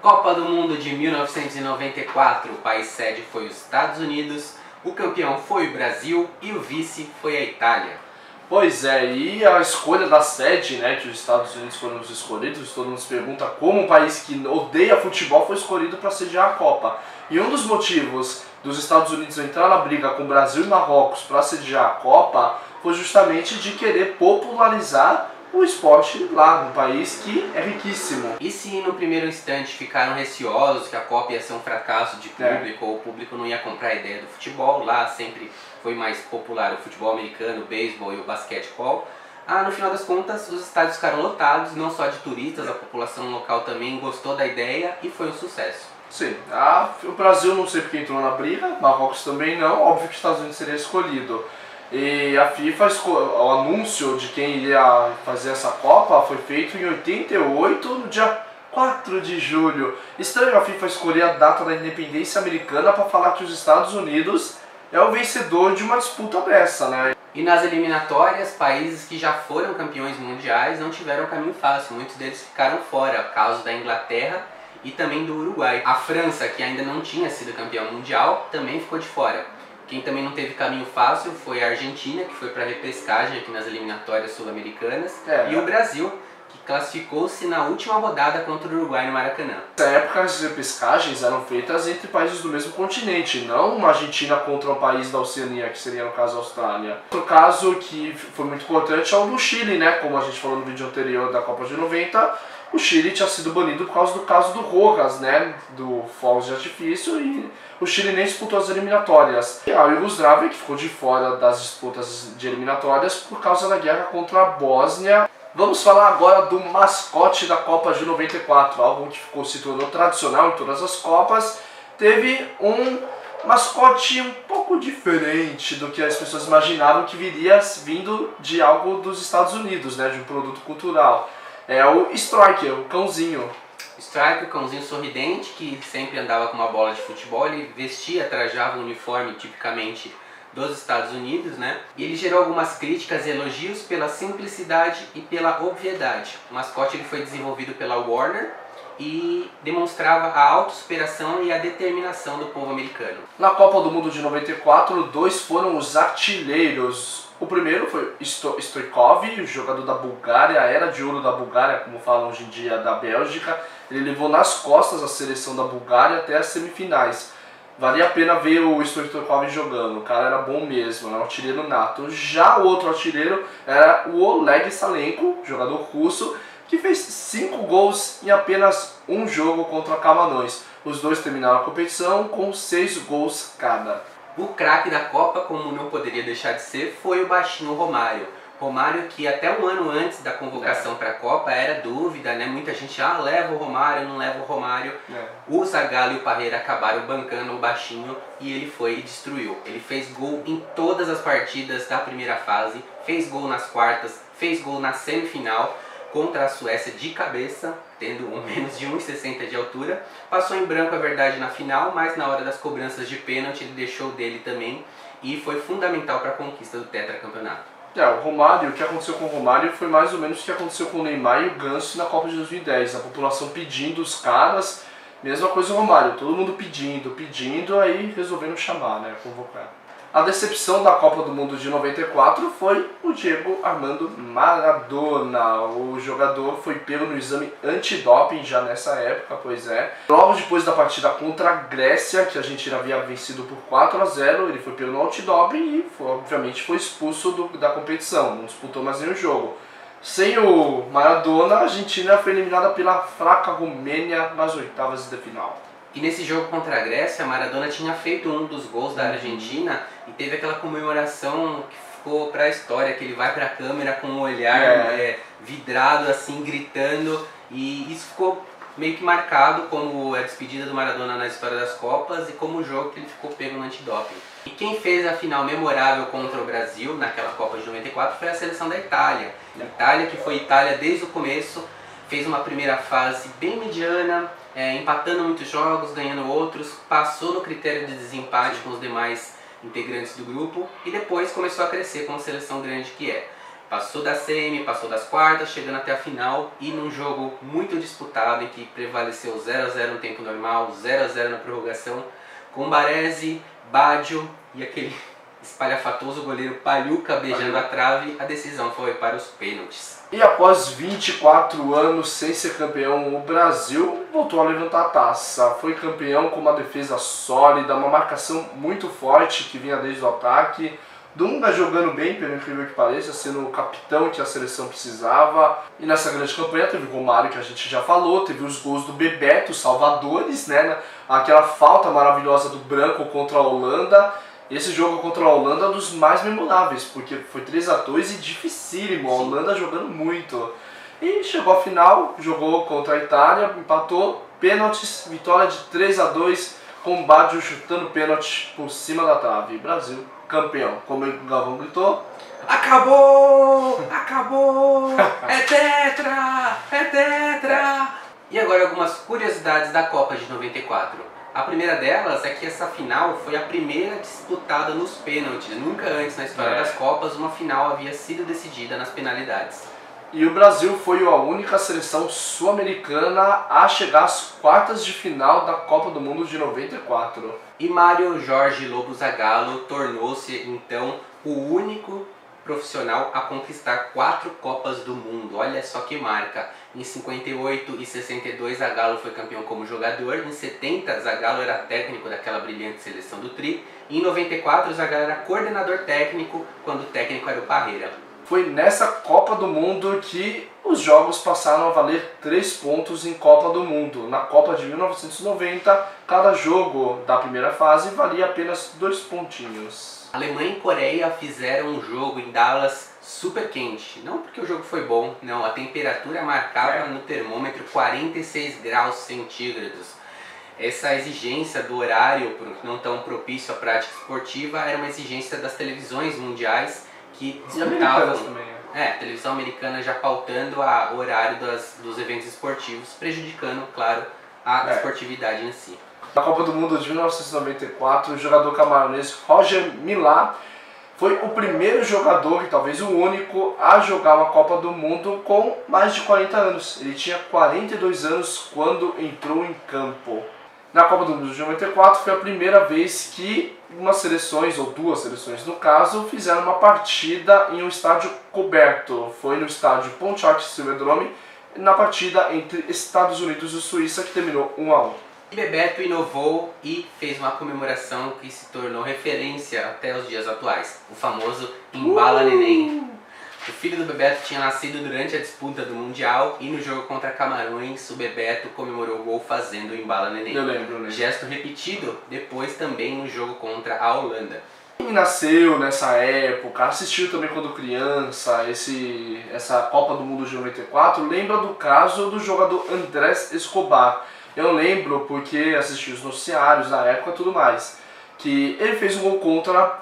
Copa do Mundo de 1994, o país sede foi os Estados Unidos, o campeão foi o Brasil e o vice foi a Itália. Pois é, e a escolha da sede, né, que os Estados Unidos foram os escolhidos, todo mundo se pergunta como um país que odeia futebol foi escolhido para sediar a Copa. E um dos motivos dos Estados Unidos entrar na briga com o Brasil e Marrocos para sediar a Copa foi justamente de querer popularizar o esporte lá, num país que é riquíssimo. E se no primeiro instante ficaram receosos que a Copa ia ser um fracasso de público, ou o público não ia comprar a ideia do futebol, lá sempre foi mais popular o futebol americano, o beisebol e o basquetebol, no final das contas os estádios ficaram lotados, não só de turistas, a população local também gostou da ideia e foi um sucesso. Sim, o Brasil não sei porque entrou na briga, Marrocos também não, óbvio que os Estados Unidos seria escolhido. E a FIFA, o anúncio de quem iria fazer essa Copa foi feito em 88, no dia 4 de julho. Estranho a FIFA escolher a data da independência americana para falar que os Estados Unidos é o vencedor de uma disputa dessa, né? E nas eliminatórias, países que já foram campeões mundiais não tiveram caminho fácil, muitos deles ficaram fora, caso da Inglaterra e também do Uruguai. A França, que ainda não tinha sido campeão mundial, também ficou de fora. Quem também não teve caminho fácil foi a Argentina, que foi para a repescagem aqui nas eliminatórias sul-americanas, e o Brasil, que classificou-se na última rodada contra o Uruguai no Maracanã. Nessa época as repescagens eram feitas entre países do mesmo continente, não uma Argentina contra um país da Oceania, que seria no caso a Austrália. Outro caso que foi muito importante é o do Chile, né? Como a gente falou no vídeo anterior da Copa de 90, o Chile tinha sido banido por causa do caso do Rojas, né? Do fogos de artifício, e o Chile nem disputou as eliminatórias. E a Iugoslávia, que ficou de fora das disputas de eliminatórias por causa da guerra contra a Bósnia. Vamos falar agora do mascote da Copa de 94, algo que se tornou tradicional em todas as Copas. Teve um mascote um pouco diferente do que as pessoas imaginavam que viria vindo de algo dos Estados Unidos, né, de um produto cultural. É o Striker, o cãozinho. Striker, o cãozinho sorridente, que sempre andava com uma bola de futebol, ele vestia, trajava um uniforme tipicamente dos Estados Unidos, né? E ele gerou algumas críticas e elogios pela simplicidade e pela obviedade. O mascote ele foi desenvolvido pela Warner e demonstrava a autossuperação e a determinação do povo americano. Na Copa do Mundo de 94, dois foram os artilheiros. O primeiro foi Stoichkov, o jogador da Bulgária, a era de ouro da Bulgária, como falam hoje em dia, da Bélgica. Ele levou nas costas a seleção da Bulgária até as semifinais. Valia a pena ver o Stoichkov jogando, o cara era bom mesmo, era um artilheiro nato. Já o outro artilheiro era o Oleg Salenko, jogador russo, que fez 5 gols em apenas um jogo contra Camarões. Os dois terminaram a competição com 6 gols cada. O craque da Copa, como não poderia deixar de ser, foi o baixinho Romário. Romário que até um ano antes da convocação para a Copa era dúvida, né? Muita gente, leva o Romário, não leva o Romário. O Zagallo e o Parreira acabaram bancando o baixinho e ele foi e destruiu. Ele fez gol em todas as partidas da primeira fase, fez gol nas quartas, fez gol na semifinal contra a Suécia de cabeça, tendo menos de 1,60 de altura. Passou em branco, a verdade, na final, mas na hora das cobranças de pênalti ele deixou dele também e foi fundamental para a conquista do tetracampeonato. O Romário, o que aconteceu com o Romário foi mais ou menos o que aconteceu com o Neymar e o Ganso na Copa de 2010. A população pedindo os caras, mesma coisa o Romário, todo mundo pedindo, aí resolvendo chamar, né, convocar. A decepção da Copa do Mundo de 94 foi o Diego Armando Maradona. O jogador foi pego no exame antidoping já nessa época, pois é. Logo depois da partida contra a Grécia, que a Argentina havia vencido por 4-0, ele foi pego no antidoping e obviamente foi expulso da competição, não disputou mais nenhum jogo. Sem o Maradona, a Argentina foi eliminada pela fraca Romênia nas oitavas de final. E nesse jogo contra a Grécia, Maradona tinha feito um dos gols da Argentina e teve aquela comemoração que ficou para a história, que ele vai para a câmera com o olhar vidrado assim, gritando, e isso ficou meio que marcado como a despedida do Maradona na história das Copas e como o jogo que ele ficou pego no antidoping. E quem fez a final memorável contra o Brasil naquela Copa de 94 foi a seleção da Itália. A Itália, que foi Itália desde o começo, fez uma primeira fase bem mediana, empatando muitos jogos, ganhando outros, passou no critério de desempate com os demais integrantes do grupo e depois começou a crescer como seleção grande que é. Passou da semi, passou das quartas, chegando até a final e num jogo muito disputado em que prevaleceu 0 a 0 no tempo normal, 0 a 0 na prorrogação, com Baresi, Baggio e aquele espalhafatoso goleiro Pagliuca beijando a trave, a decisão foi para os pênaltis. E após 24 anos sem ser campeão, o Brasil voltou a levantar a taça. Foi campeão com uma defesa sólida, uma marcação muito forte que vinha desde o ataque. Dunga jogando bem, pelo incrível que pareça, sendo o capitão que a seleção precisava. E nessa grande campanha teve o Romário, que a gente já falou, teve os gols do Bebeto, salvadores, né? Aquela falta maravilhosa do Branco contra a Holanda. Esse jogo contra a Holanda é um dos mais memoráveis, porque foi 3 a 2 e dificílimo, a Holanda jogando muito. E chegou à final, jogou contra a Itália, empatou, pênaltis, vitória de 3 a 2 com o Baggio chutando pênalti por cima da trave. Brasil campeão. Como o Galvão gritou: acabou! Acabou! É tetra! É tetra! E agora algumas curiosidades da Copa de 94. A primeira delas é que essa final foi a primeira disputada nos pênaltis. Nunca antes na história das Copas uma final havia sido decidida nas penalidades. E o Brasil foi a única seleção sul-americana a chegar às quartas de final da Copa do Mundo de 94. E Mário Jorge Lobo Zagallo tornou-se então o único profissional a conquistar 4 Copas do Mundo. Olha só que marca! Em 58 e 62 Zagallo foi campeão como jogador, em 70 Zagallo era técnico daquela brilhante seleção do Tri, e em 94 Zagallo era coordenador técnico, quando o técnico era o Parreira. Foi nessa Copa do Mundo que os jogos passaram a valer 3 pontos em Copa do Mundo. Na Copa de 1990, cada jogo da primeira fase valia apenas 2 pontinhos. Alemanha e Coreia fizeram um jogo em Dallas super quente. Não porque o jogo foi bom, não. A temperatura marcava no termômetro 46 graus centígrados. Essa exigência do horário não tão propício à prática esportiva era uma exigência das televisões mundiais que disputavam. Televisão americana já pautando o horário dos eventos esportivos, prejudicando, claro, a esportividade em si. Na Copa do Mundo de 1994, o jogador camaronês Roger Milá foi o primeiro jogador, e talvez o único, a jogar uma Copa do Mundo com mais de 40 anos. Ele tinha 42 anos quando entrou em campo. Na Copa do Mundo de 94 foi a primeira vez que umas seleções, ou 2 seleções no caso, fizeram uma partida em um estádio coberto. Foi no estádio Pontiac Silverdrome, na partida entre Estados Unidos e Suíça, que terminou 1 a 1. E Bebeto inovou e fez uma comemoração que se tornou referência até os dias atuais, o famoso Embala Neném. O filho do Bebeto tinha nascido durante a disputa do Mundial e no jogo contra Camarões o Bebeto comemorou o gol fazendo o Embala Neném. Eu lembro. Gesto repetido depois também no jogo contra a Holanda. Quem nasceu nessa época, assistiu também quando criança essa Copa do Mundo de 94, lembra do caso do jogador Andrés Escobar. Eu lembro porque assisti os noticiários na época e tudo mais, que ele fez um gol contra,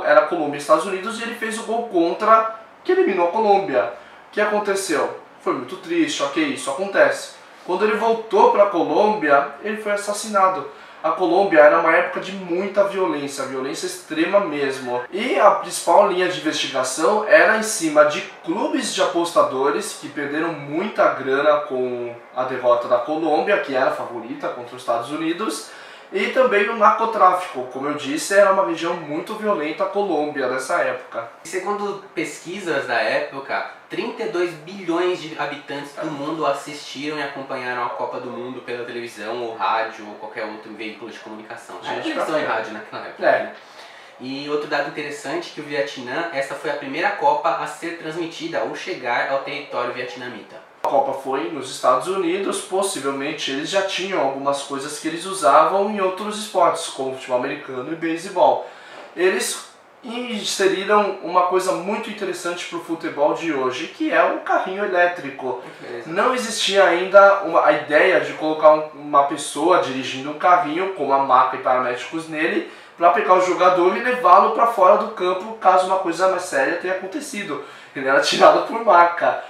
era Colômbia e Estados Unidos, e ele fez o gol contra, que eliminou a Colômbia. O que aconteceu? Foi muito triste, ok, isso acontece. Quando ele voltou para a Colômbia, ele foi assassinado. A Colômbia era uma época de muita violência extrema mesmo. E a principal linha de investigação era em cima de clubes de apostadores que perderam muita grana com a derrota da Colômbia, que era a favorita contra os Estados Unidos, e também o narcotráfico. Como eu disse, era uma região muito violenta a Colômbia nessa época. Segundo pesquisas da época, 32 bilhões de habitantes do mundo assistiram e acompanharam a Copa do Mundo pela televisão, ou rádio, ou qualquer outro veículo de comunicação. Televisão e rádio naquela época. Né? E outro dado interessante é que o Vietnã, essa foi a primeira Copa a ser transmitida ou chegar ao território vietnamita. A Copa foi nos Estados Unidos, possivelmente eles já tinham algumas coisas que eles usavam em outros esportes, como futebol americano e beisebol. Eles inseriram uma coisa muito interessante para o futebol de hoje, que é o carrinho elétrico. Não existia ainda a ideia de colocar uma pessoa dirigindo um carrinho com uma maca e paramédicos nele para pegar o jogador e levá-lo para fora do campo caso uma coisa mais séria tenha acontecido. Ele era tirado por maca.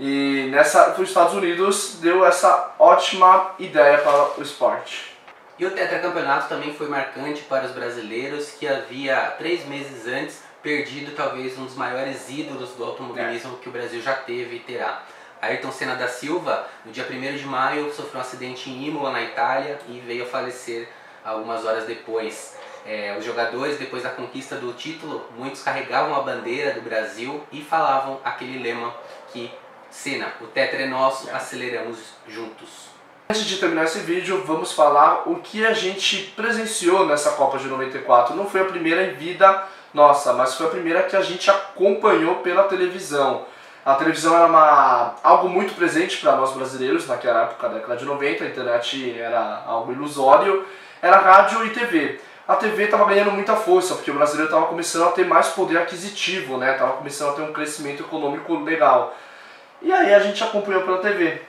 E os Estados Unidos deu essa ótima ideia para o esporte. E o tetracampeonato também foi marcante para os brasileiros, que havia 3 meses antes perdido talvez um dos maiores ídolos do automobilismo que o Brasil já teve e terá. Ayrton Senna da Silva, no dia 1º de maio, sofreu um acidente em Imola, na Itália, e veio a falecer algumas horas depois. Os jogadores, depois da conquista do título, muitos carregavam a bandeira do Brasil e falavam aquele lema que Senna, o tetra é nosso, aceleramos juntos. Antes de terminar esse vídeo, vamos falar o que a gente presenciou nessa Copa de 94. Não foi a primeira em vida nossa, mas foi a primeira que a gente acompanhou pela televisão. A televisão era algo muito presente para nós brasileiros naquela época, década de 90, a internet era algo ilusório, era rádio e TV. A TV estava ganhando muita força, porque o brasileiro estava começando a ter mais poder aquisitivo, né? Estava começando a ter um crescimento econômico legal. E aí a gente acompanhou pela TV.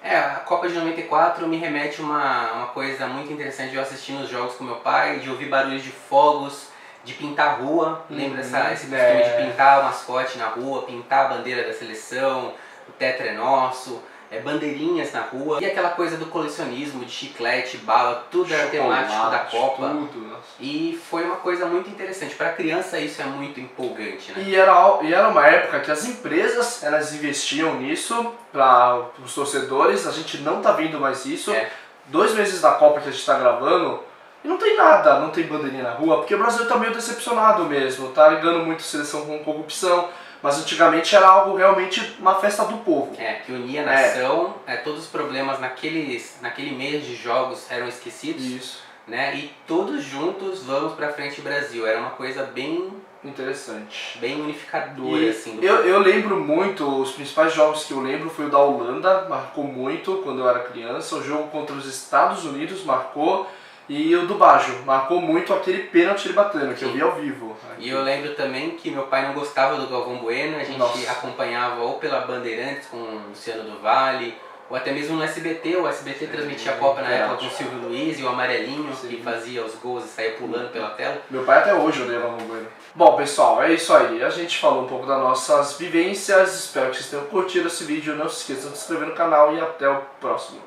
A Copa de 94 me remete a uma coisa muito interessante de eu assistir nos jogos com meu pai, de ouvir barulhos de fogos, de pintar a rua. Lembra esse costume de pintar o mascote na rua, pintar a bandeira da seleção, o tetra é nosso, bandeirinhas na rua. E aquela coisa do colecionismo, de chiclete, bala, tudo era temático da Copa. Tudo. E foi uma coisa muito interessante. Para criança isso é muito empolgante, né? E era uma época que as empresas elas investiam nisso para os torcedores. A gente não tá vendo mais isso. 2 meses da Copa que a gente está gravando e não tem nada, não tem bandeirinha na rua, porque o Brasil tá meio decepcionado mesmo. Tá ligando muito a seleção com corrupção. Mas antigamente era algo realmente uma festa do povo. Que unia a nação, todos os problemas naquele mês de jogos eram esquecidos. Isso. Né? E todos juntos vamos pra frente Brasil. Era uma coisa bem interessante, bem unificadora, assim. Eu lembro muito, os principais jogos que eu lembro foi o da Holanda, marcou muito quando eu era criança. O jogo contra os Estados Unidos marcou. E o do Baggio, marcou muito aquele pênalti ele batendo, que eu vi ao vivo. E eu lembro também que meu pai não gostava do Galvão Bueno, a gente acompanhava ou pela Bandeirantes com o Luciano do Vale, ou até mesmo no SBT. O SBT transmitia a Copa na época com o Silvio Luiz e o Amarelinho, que fazia os gols e saía pulando pela tela. Meu pai até hoje odeia o Galvão Bueno. Bom, pessoal, é isso aí. A gente falou um pouco das nossas vivências. Espero que vocês tenham curtido esse vídeo. Não se esqueçam de se inscrever no canal e até o próximo.